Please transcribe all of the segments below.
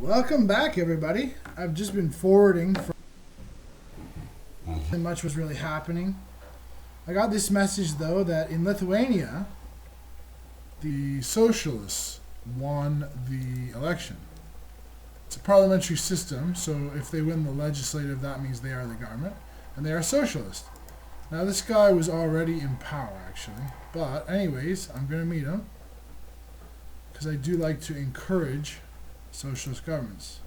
Welcome back, everybody. I've just been forwarding from much was really happening. I got this message, though, that in Lithuania, the Socialists won the election. It's a parliamentary system, so if they win the legislative, that means they are the government, and they are socialist. Now, this guy was already in power, actually. But anyways, I'm going to meet him, because I do like to encourage socialist governments.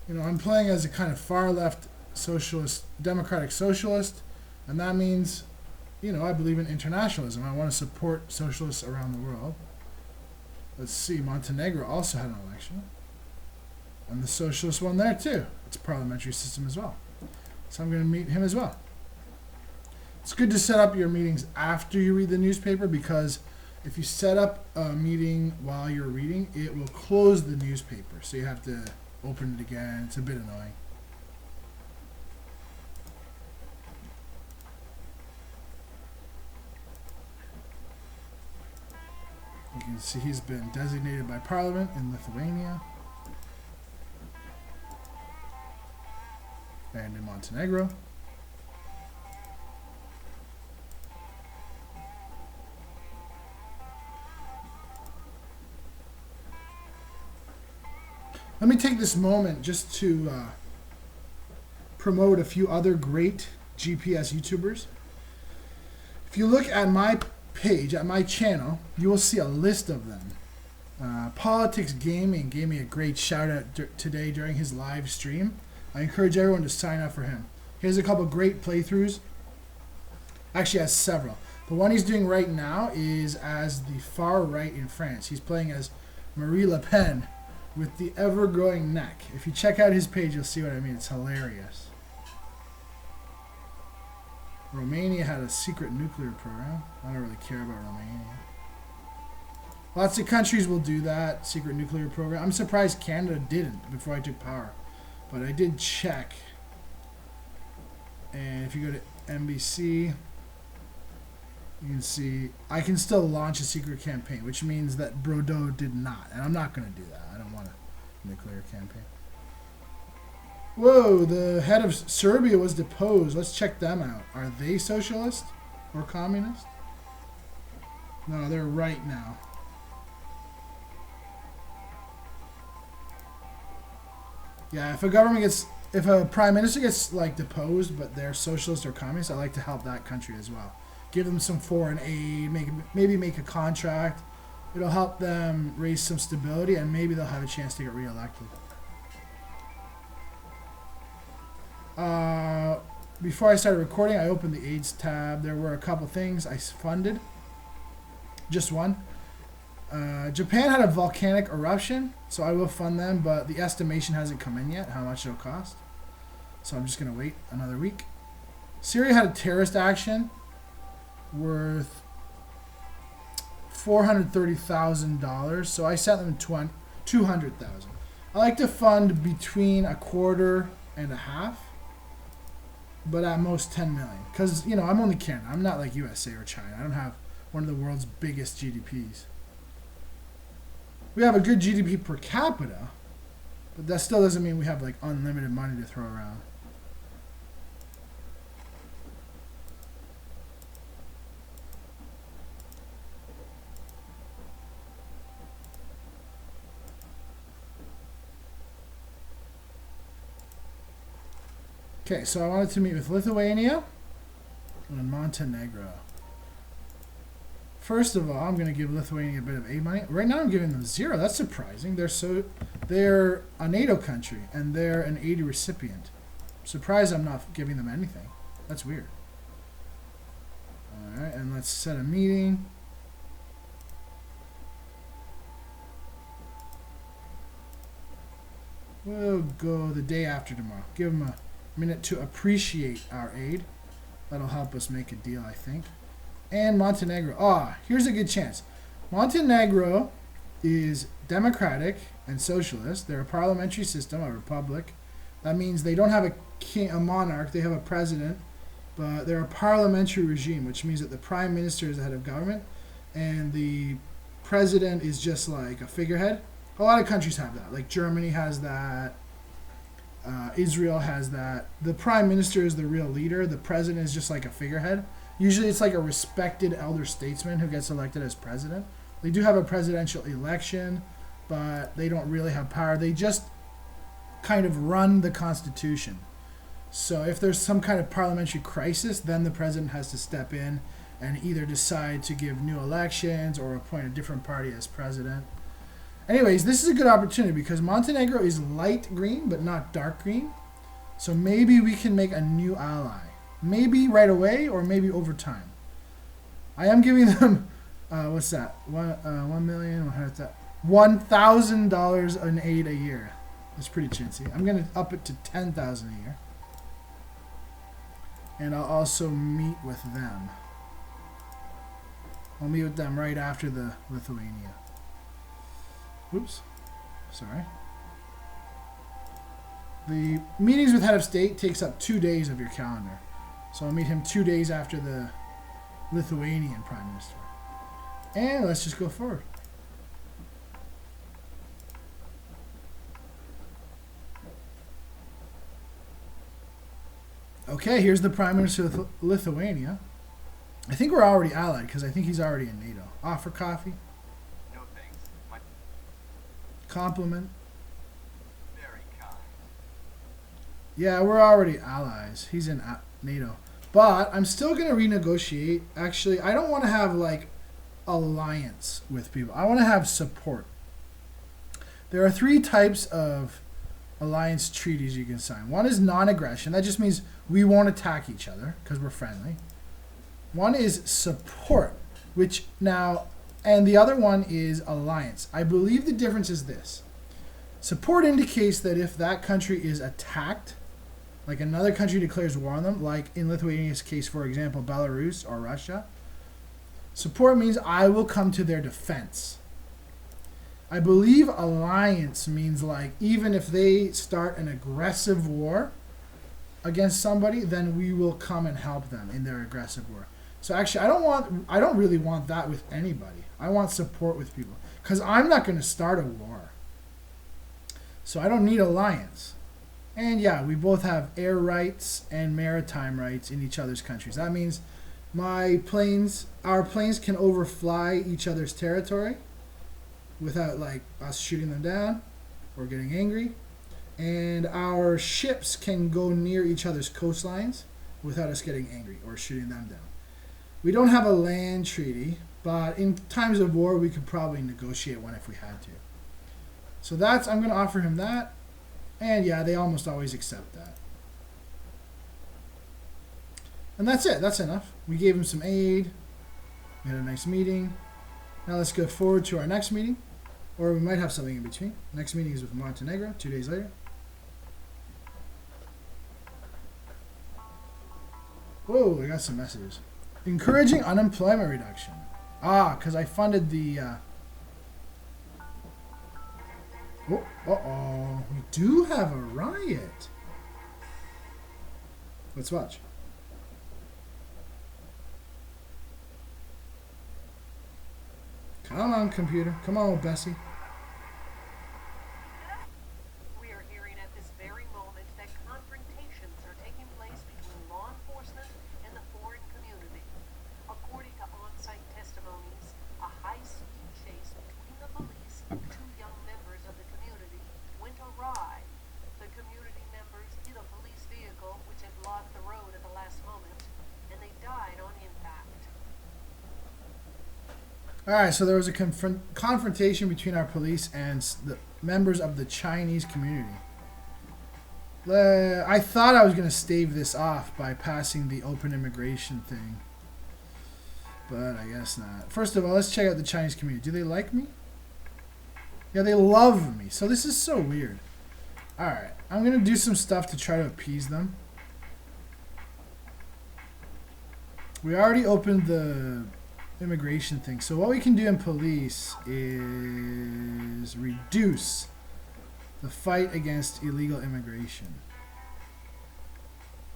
You know, I'm playing as a kind of far-left socialist, democratic socialist, and that means, you know, I believe in internationalism. I want to support socialists around the world. Let's see, Montenegro also had an election, and the socialists won there too. It's a parliamentary system as well. So I'm going to meet him as well. It's good to set up your meetings after you read the newspaper, because if you set up a meeting while you're reading, it will close the newspaper. So you have to open it again. It's a bit annoying. You can see he's been designated by Parliament in Lithuania and in Montenegro. Let me take this moment just to promote a few other great GPS YouTubers. If you look at my page, at my channel, you will see a list of them. Politics Gaming gave me a great shout out today during his live stream. I encourage everyone to sign up for him. Here's a couple great playthroughs. Actually, has several. The one he's doing right now is as the far right in France. He's playing as Marie Le Pen with the ever-growing neck. If you check out his page, you'll see what I mean. It's hilarious. Romania had a secret nuclear program. I don't really care about Romania. Lots of countries will do that, secret nuclear program. I'm surprised Canada didn't before I took power. But I did check. And if you go to NBC, you can see I can still launch a secret campaign, which means that Brodo did not. And I'm not going to do that. I don't want a nuclear campaign. Whoa, the head of Serbia was deposed. Let's check them out. Are they socialist or communist? No, they're right now. Yeah, if a prime minister gets like deposed, but they're socialist or communist, I like to help that country as well. Give them some foreign aid, maybe make a contract. It'll help them raise some stability, and maybe they'll have a chance to get reelected. Before I started recording, I opened the AIDS tab. There were a couple things I funded. Just one. Japan had a volcanic eruption, so I will fund them, but the estimation hasn't come in yet, how much it'll cost. So I'm just going to wait another week. Syria had a terrorist action worth $430,000, so I sent them $200,000. I like to fund between a quarter and a half, but at most $10 million, because you know I'm only Canada. I'm not like USA or China. I don't have one of the world's biggest GDPs. We have a good GDP per capita, but that still doesn't mean we have like unlimited money to throw around. Okay, so I wanted to meet with Lithuania and Montenegro. First of all, I'm going to give Lithuania a bit of aid money. Right now I'm giving them 0. That's surprising. They're a NATO country, and they're an aid recipient. I'm surprised I'm not giving them anything. That's weird. Alright, and let's set a meeting. We'll go the day after tomorrow. Give them a minute to appreciate our aid. That'll help us make a deal, I think. And Montenegro. Here's a good chance. Montenegro is democratic and socialist. They're a parliamentary system, a republic. That means they don't have a king, a monarch. They have a president, but they're a parliamentary regime, which means that the prime minister is the head of government, and the president is just like a figurehead. A lot of countries have that. Like Germany has that. Israel has that. The prime minister is the real leader. The president is just like a figurehead. Usually it's like a respected elder statesman who gets elected as president. They do have a presidential election, but they don't really have power. They just kind of run the constitution. So if there's some kind of parliamentary crisis, then the president has to step in and either decide to give new elections or appoint a different party as president. Anyways, this is a good opportunity because Montenegro is light green but not dark green. So maybe we can make a new ally. Maybe right away or maybe over time. I am giving them, what's that? $1 million, what's that? $1,000 in aid a year. That's pretty chintzy. I'm going to up it to $10,000 a year. And I'll also meet with them. I'll meet with them right after the Lithuania. Oops, sorry. The meetings with head of state takes up 2 days of your calendar. So I'll meet him 2 days after the Lithuanian prime minister. And let's just go forward. Okay, here's the prime minister of Lithuania. I think we're already allied because I think he's already in NATO. Offer coffee. Compliment. Very kind. Yeah, we're already allies. He's in NATO. But I'm still going to renegotiate. Actually, I don't want to have like alliance with people. I want to have support. There are 3 types of alliance treaties you can sign. One is non-aggression. That just means we won't attack each other because we're friendly. One is support, which now... And the other one is alliance. I believe the difference is this. Support indicates that if that country is attacked, like another country declares war on them, like in Lithuania's case, for example, Belarus or Russia, support means I will come to their defense. I believe alliance means like even if they start an aggressive war against somebody, then we will come and help them in their aggressive war. So actually, I don't really want that with anybody. I want support with people because I'm not going to start a war. So I don't need alliance. And yeah, we both have air rights and maritime rights in each other's countries. That means our planes can overfly each other's territory without like us shooting them down or getting angry. And our ships can go near each other's coastlines without us getting angry or shooting them down. We don't have a land treaty, but in times of war, we could probably negotiate one if we had to. So I'm going to offer him that. And yeah, they almost always accept that. And that's it. That's enough. We gave him some aid. We had a nice meeting. Now let's go forward to our next meeting. Or we might have something in between. Next meeting is with Montenegro, 2 days later. Whoa, I got some messages. Encouraging unemployment reduction. Because I funded the... Uh-oh. We do have a riot. Let's watch. Come on, computer. Come on, Bessie. We are hearing at this very moment that confrontations are taking place between law enforcement and the foreign community. According to on-site testimonies, a high-speed chase between the police and 2 young members of the community went awry. The community members hit a police vehicle which had blocked the road at the last moment, and they died on impact. All right, so there was a confrontation between our police and the members of the Chinese community. I thought I was going to stave this off by passing the open immigration thing, but I guess not. First of all, let's check out the Chinese community. Do they like me? Yeah, they love me. So this is so weird. All right, I'm going to do some stuff to try to appease them. We already opened the immigration thing. So what we can do in police is reduce the fight against illegal immigration.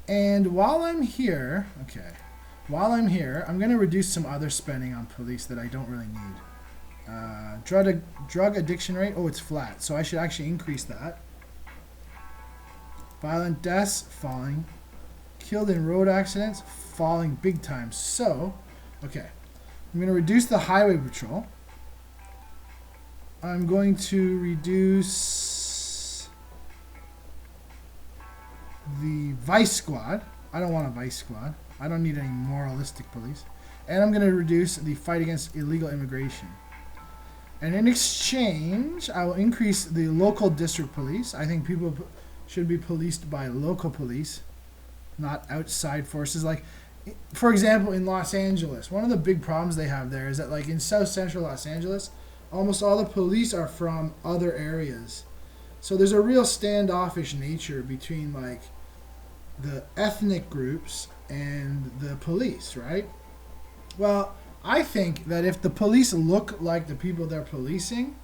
And while I'm here, I'm going to reduce some other spending on police that I don't really need. Drug addiction rate. Oh, it's flat. So I should actually increase that. Violent deaths falling. Killed in road accidents falling big time. So, okay. I'm going to reduce the highway patrol. I'm going to reduce the vice squad. I don't want a vice squad. I don't need any moralistic police. And I'm going to reduce the fight against illegal immigration. And in exchange, I will increase the local district police. I think people should be policed by local police, not outside forces. Like, for example, in Los Angeles, one of the big problems they have there is that, like, in South Central Los Angeles, almost all the police are from other areas. So there's a real standoffish nature between, like, the ethnic groups and the police, right? Well, I think that if the police look like the people they're policing,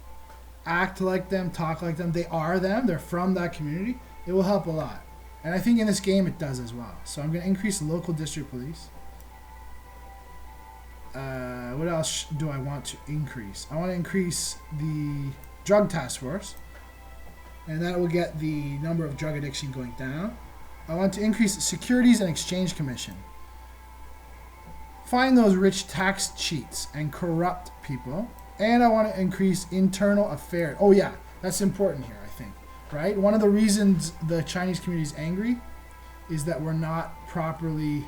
act like them, talk like them, they are them, they're from that community, it will help a lot. And I think in this game it does as well. So I'm going to increase local district police. What else do I want to increase? I want to increase the drug task force. And that will get the number of drug addiction going down. I want to increase Securities and Exchange Commission. Find those rich tax cheats and corrupt people. And I want to increase internal affairs. Oh yeah, that's important here, I think. Right? One of the reasons the Chinese community is angry is that we're not properly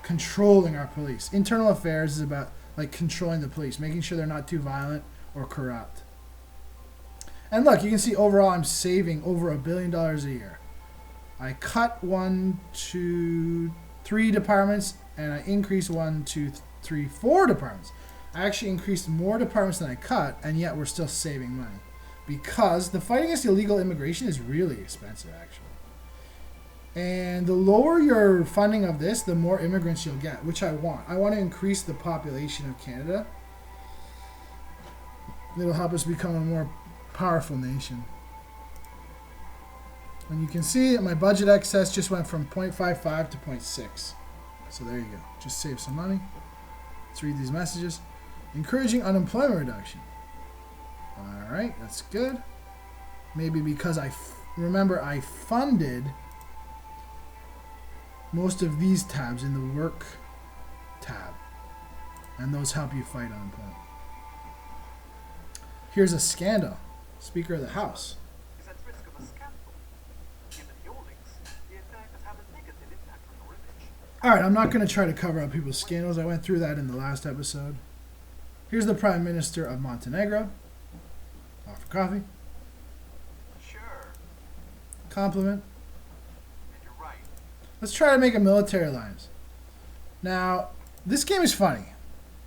controlling our police. Internal affairs is about, like, controlling the police, making sure they're not too violent or corrupt. And look, you can see overall I'm saving over $1 billion a year. I cut 1, 2, 3 departments, and I increased 1, 2, 3, 4 departments. I actually increased more departments than I cut, and yet we're still saving money. Because the fight against illegal immigration is really expensive, actually. And the lower your funding of this, the more immigrants you'll get, which I want. I want to increase the population of Canada. It'll help us become a more powerful nation. And you can see that my budget excess just went from 0.55 to 0.6. So there you go. Just save some money. Let's read these messages. Encouraging unemployment reduction. All right, that's good. Maybe because remember I funded most of these tabs in the work tab. And those help you fight unemployment. Here's a scandal. Speaker of the House. Is at risk of a scandal. Given your links, the affair could have a negative impact on your image. Alright, I'm not going to try to cover up people's scandals. I went through that in the last episode. Here's the Prime Minister of Montenegro. Offer coffee. Sure, Compliment. and you're right. Let's try to make a military alliance. Now, this game is funny.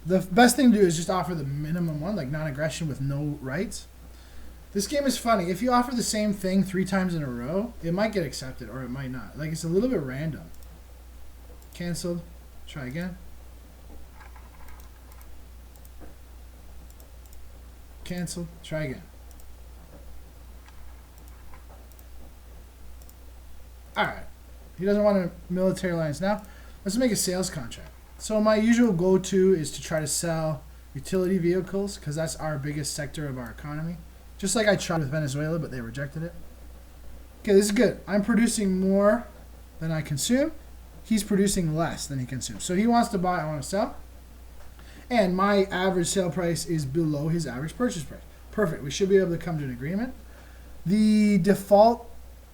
The best thing to do is just offer the minimum one, like non-aggression with no rights. This game is funny. If you offer the same thing 3 times in a row, it might get accepted or it might not. Like, it's a little bit random. Cancelled. Try again. Cancelled. Try again. Alright. He doesn't want a military alliance now. Let's make a sales contract. So my usual go-to is to try to sell utility vehicles because that's our biggest sector of our economy. Just like I tried with Venezuela, but they rejected it. Okay, this is good. I'm producing more than I consume. He's producing less than he consumes. So he wants to buy, I want to sell. And my average sale price is below his average purchase price. Perfect. We should be able to come to an agreement. The default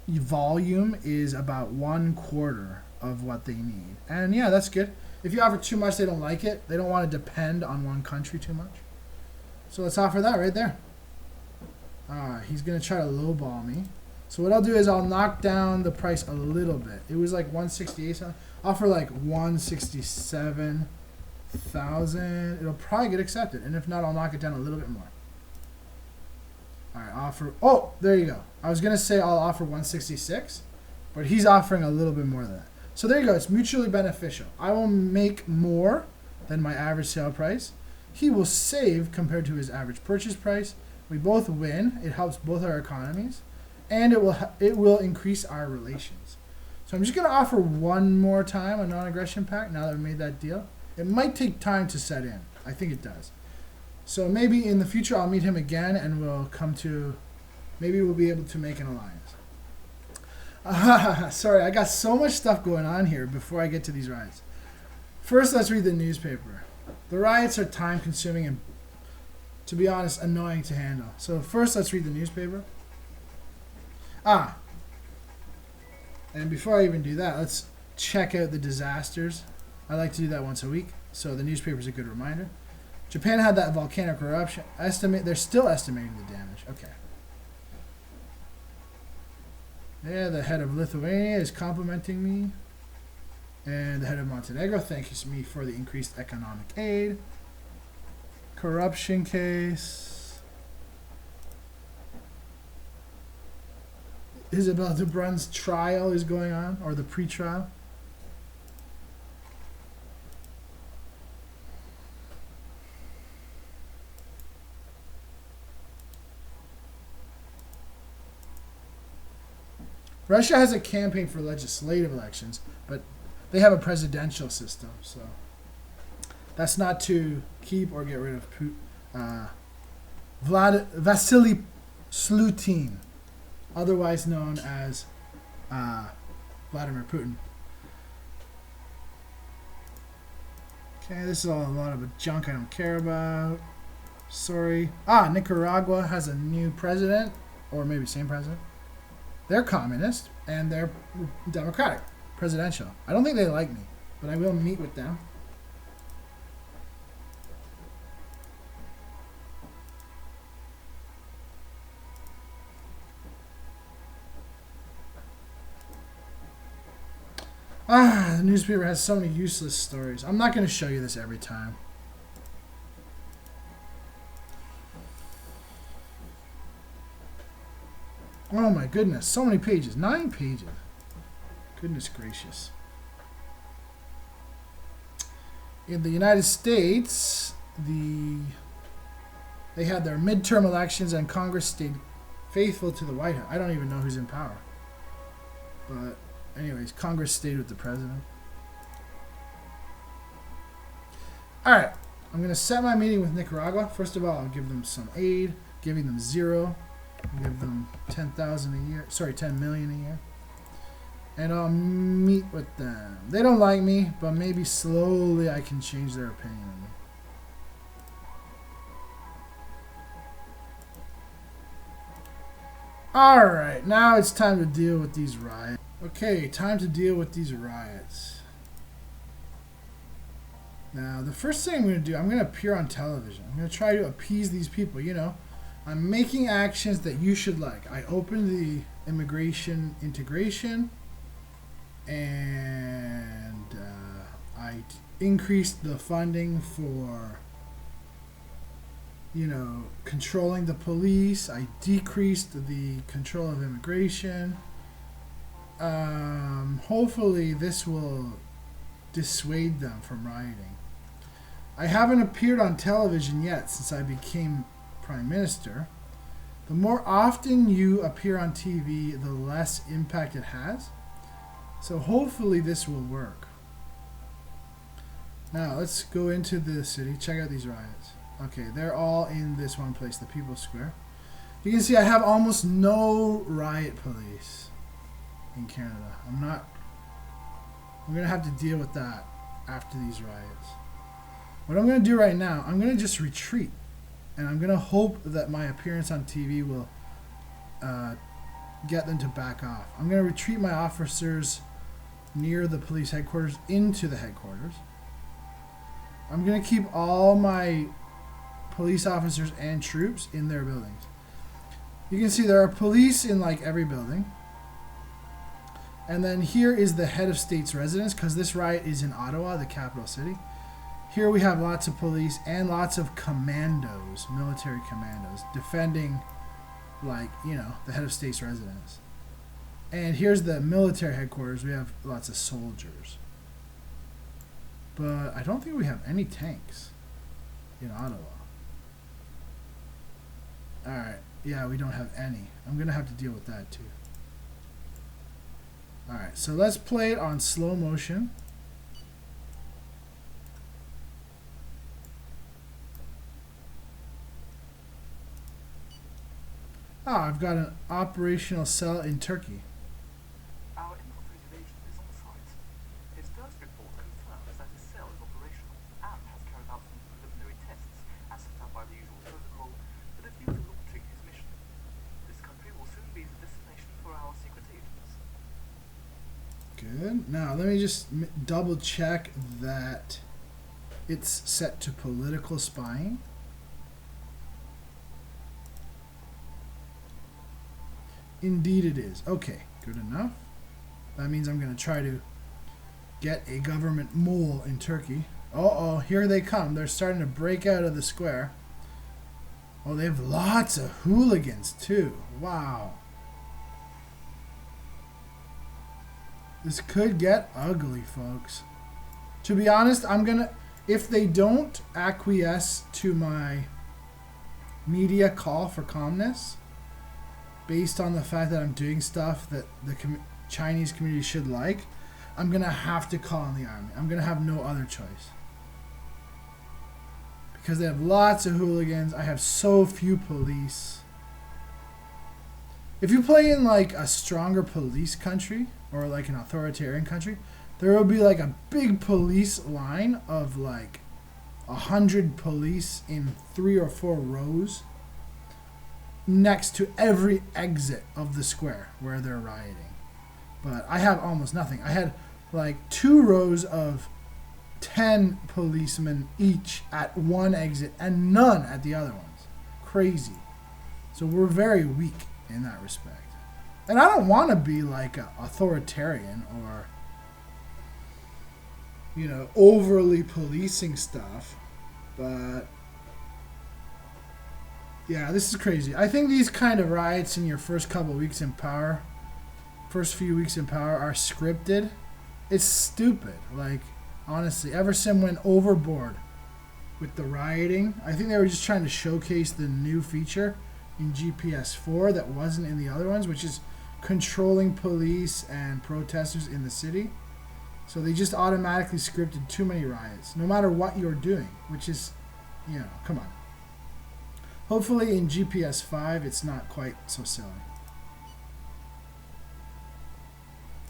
volume is about 1/4 of what they need. And yeah, that's good. If you offer too much, they don't like it. They don't want to depend on one country too much. So let's offer that right there. He's going to try to lowball me. So what I'll do is I'll knock down the price a little bit. It was like 168. So I'll offer like 167,000. It'll probably get accepted. And if not, I'll knock it down a little bit more. All right, offer. Oh, there you go. I was going to say I'll offer 166, but he's offering a little bit more than that. So there you go. It's mutually beneficial. I will make more than my average sale price. He will save compared to his average purchase price. We both win. It helps both our economies, and it will increase our relations. So I'm just going to offer one more time a non-aggression pact now that we made that deal. It might take time to set in. I think it does. So maybe in the future I'll meet him again and we'll come to, maybe we'll be able to make an alliance. Sorry, I got so much stuff going on here before I get to these riots. First, let's read the newspaper. The riots are time consuming and, to be honest, annoying to handle. So first, let's read the newspaper. And before I even do that, let's check out the disasters. I like to do that once a week, so the newspaper is a good reminder. Japan had that volcanic eruption. They're still estimating the damage. Okay. Yeah, the head of Lithuania is complimenting me. And the head of Montenegro thanks me for the increased economic aid. Corruption case. Isabel de Brun's trial is going on, or the pre-trial. Russia has a campaign for legislative elections, but they have a presidential system, so that's not to keep or get rid of Vasily Slutin, otherwise known as Vladimir Putin. Okay, this is all a lot of junk I don't care about. Sorry. Nicaragua has a new president, or maybe same president. They're communist, and they're democratic, presidential. I don't think they like me, but I will meet with them. The newspaper has so many useless stories. I'm not going to show you this every time. Oh my goodness, so many pages. 9 pages. Goodness gracious. In the United States, they had their midterm elections and Congress stayed faithful to the White House. I don't even know who's in power. But anyways, Congress stayed with the president. Alright, I'm going to set my meeting with Nicaragua. First of all, I'll give them some aid, giving them 0. I'll give them 10,000 a year. Sorry, 10 million a year. And I'll meet with them. They don't like me, but maybe slowly I can change their opinion of me. Alright, now it's time to deal with these riots. Okay, time to deal with these riots. Now, the first thing I'm going to do, I'm going to appear on television. I'm going to try to appease these people, you know. I'm making actions that you should like. I opened the immigration integration, and I increased the funding for, you know, controlling the police. I decreased the control of immigration. Hopefully this will dissuade them from rioting. I haven't appeared on television yet since I became Prime Minister. The more often you appear on TV, the less impact it has. So hopefully this will work. Now let's go into the city. Check out these riots. Okay, they're all in this one place, the People's Square. You can see I have almost no riot police in Canada. I'm going to have to deal with that after these riots. What I'm going to do right now, I'm going to just retreat. And I'm going to hope that my appearance on TV will get them to back off. I'm going to retreat my officers near the police headquarters into the headquarters. I'm going to keep all my police officers and troops in their buildings. You can see there are police in like every building. And then here is the head of state's residence, because this riot is in Ottawa, the capital city. Here we have lots of police and lots of commandos, military commandos, defending, like, you know, the head of state's residence. And here's the military headquarters. We have lots of soldiers. But I don't think we have any tanks in Ottawa. Alright, yeah, we don't have any. I'm going to have to deal with that too. Alright, so let's play it on slow motion. I've got an operational cell in Turkey. Our infiltrated agent is on site. His first report confirms that his cell is operational and has carried out some preliminary tests as set out by the usual protocol with a view to launching his mission. This country will soon be the destination for our secret agents. Good. Now, let me just double check that it's set to political spying. Indeed it is. Okay, good enough. That means I'm going to try to get a government mole in Turkey. Uh-oh, here they come. They're starting to break out of the square. Oh, they have lots of hooligans too. Wow. This could get ugly, folks. To be honest, I'm going to... If they don't acquiesce to my media call for calmness, based on the fact that I'm doing stuff that the Chinese community should like, I'm going to have to call on the army. I'm going to have no other choice. Because they have lots of hooligans. I have so few police. If you play in like a stronger police country or like an authoritarian country, there will be like a big police line of like 100 police in 3 or 4 rows next to every exit of the square where they're rioting. But I have almost nothing. I had like 2 rows of 10 policemen each at one exit and none at the other ones. Crazy. So we're very weak in that respect. And I don't want to be like an authoritarian or, you know, overly policing stuff. But yeah, this is crazy. I think these kind of riots in your first couple weeks in power, first few weeks in power, are scripted. It's stupid. Like, honestly, Everson went overboard with the rioting. I think they were just trying to showcase the new feature in GPS4 that wasn't in the other ones, which is controlling police and protesters in the city. So they just automatically scripted too many riots, no matter what you're doing, which is, you know, come on. Hopefully in GPS5 it's not quite so silly.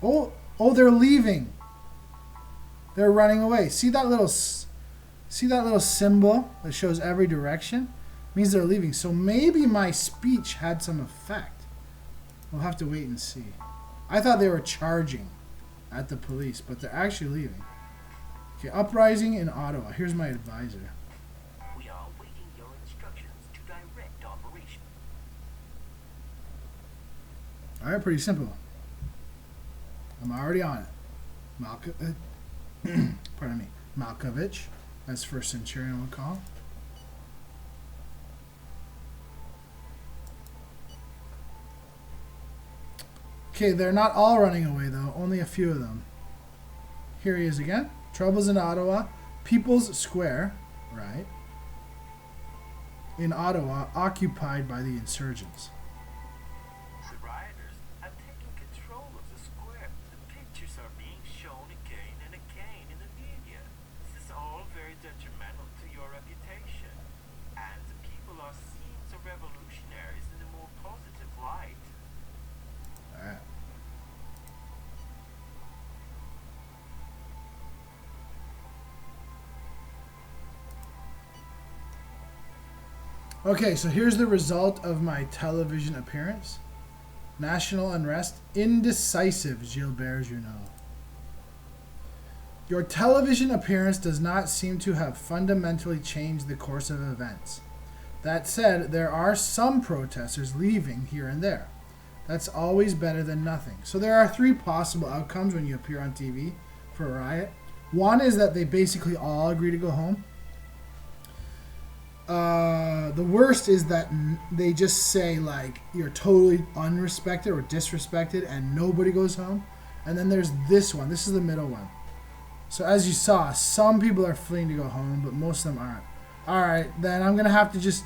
Oh, they're leaving. They're running away. See that little symbol that shows every direction? It means they're leaving. So maybe my speech had some effect. We'll have to wait and see. I thought they were charging at the police, but they're actually leaving. Okay, uprising in Ottawa. Here's my advisor. We are awaiting your instructions to direct operation. All right, pretty simple. I'm already on it. Pardon me. Malkovich, as First Centurion would call. Okay, they're not all running away, though. Only a few of them. Here he is again. Troubles in Ottawa. People's Square, right? In Ottawa, occupied by the insurgents. The rioters have taken control of the square. The pictures are being shown again and again in the media. This is all very detrimental to your reputation. And the people are seeing the revolutionaries in a more positive light. Alright. Okay, so here's the result of my television appearance. National unrest. Indecisive, Gilbert Junot. Your television appearance does not seem to have fundamentally changed the course of events. That said, there are some protesters leaving here and there. That's always better than nothing. So there are 3 possible outcomes when you appear on TV for a riot. One is that they basically all agree to go home. The worst is that they just say, like, you're totally unrespected or disrespected and nobody goes home. And then there's this one. This is the middle one. So as you saw, some people are fleeing to go home, but most of them aren't. Alright, then I'm going to have to just...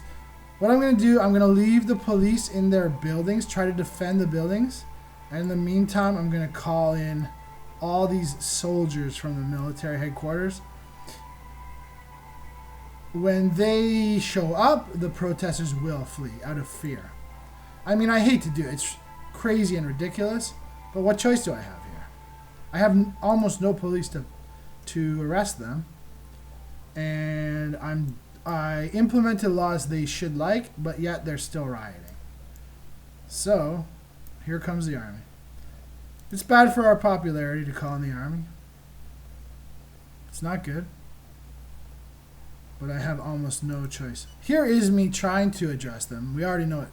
What I'm going to do, I'm going to leave the police in their buildings, try to defend the buildings. And in the meantime, I'm going to call in all these soldiers from the military headquarters. When they show up, the protesters will flee out of fear. I mean, I hate to do it. It's crazy and ridiculous, but what choice do I have here? I have almost no police to arrest them, and I implemented laws they should like, but yet they're still rioting. So, here comes the army. It's bad for our popularity to call in the army. It's not good. But I have almost no choice. Here is me trying to address them. We already know it.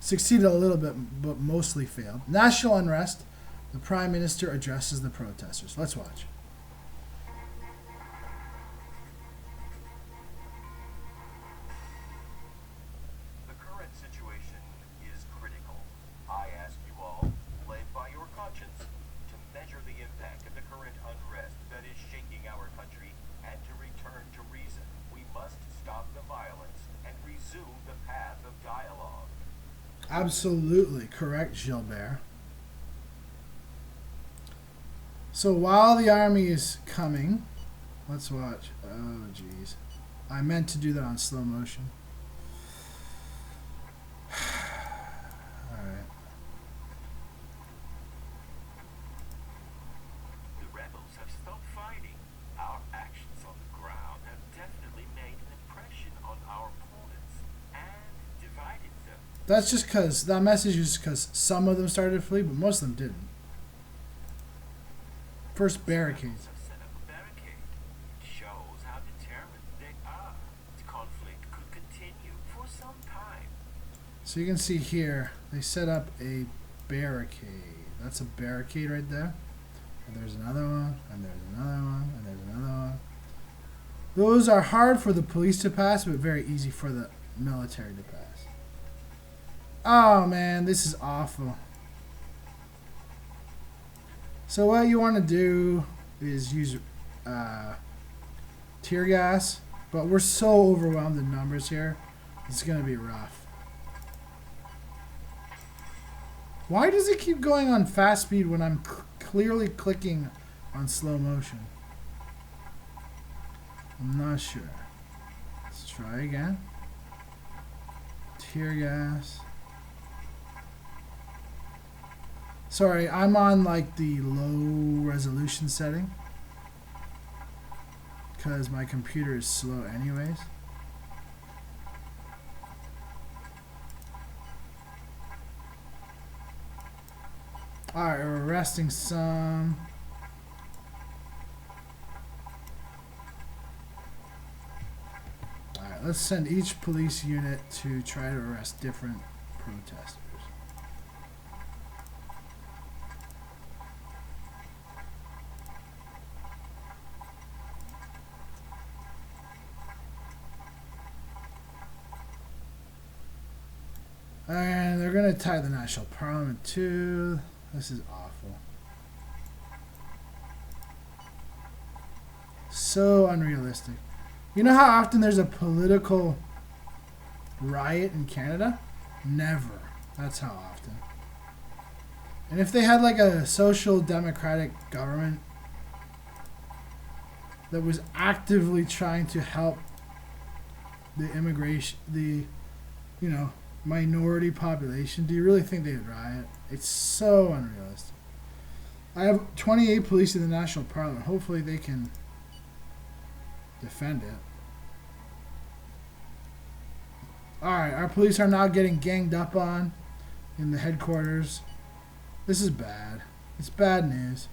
Succeeded a little bit, but mostly failed. National unrest. The Prime Minister addresses the protesters. Let's watch. The current situation is critical. I ask you all, led by your conscience, to measure the impact of the current unrest that is shaking our country and to return to reason. We must stop the violence and resume the path of dialogue. Absolutely correct, Gilbert. So while the army is coming, let's watch. Oh, jeez. I meant to do that on slow motion. Alright. The rebels have stopped fighting. Our actions on the ground have definitely made an impression on our opponents and divided them. That's just because, that message is because some of them started to flee, but most of them didn't. First barricades. Have set up a barricade. It shows how determined they are. The conflict could continue for some time. So you can see here, they set up a barricade. That's a barricade right there. And there's another one, and there's another one, and there's another one. Those are hard for the police to pass, but very easy for the military to pass. Oh man, this is awful. So what you want to do is use tear gas, but we're so overwhelmed in numbers here, it's going to be rough. Why does it keep going on fast speed when I'm clearly clicking on slow motion? I'm not sure. Let's try again. Tear gas. Sorry, I'm on like the low resolution setting because my computer is slow anyways. Alright, we're arresting some. Alright, let's send each police unit to try to arrest different protesters. And they're going to tie the National Parliament too. This is awful. So unrealistic. You know how often there's a political riot in Canada? Never. That's how often. And if they had like a social democratic government that was actively trying to help the immigration, the, you know, minority population, do you really think they'd riot? It's so unrealistic. I have 28 police in the National Parliament. Hopefully they can defend it. Alright, our police are now getting ganged up on in the headquarters. This is bad. It's bad news.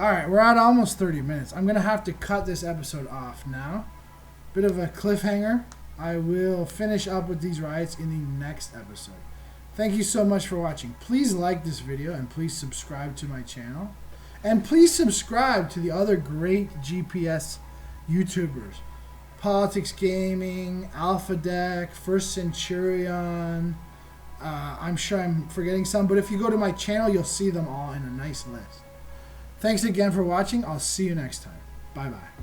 Alright, we're at almost 30 minutes. I'm going to have to cut this episode off now. Bit of a cliffhanger. I will finish up with these riots in the next episode. Thank you so much for watching. Please like this video and please subscribe to my channel. And please subscribe to the other great GPS YouTubers. Politics Gaming, Alpha Deck, First Centurion. I'm sure I'm forgetting some, but if you go to my channel, you'll see them all in a nice list. Thanks again for watching. I'll see you next time. Bye-bye.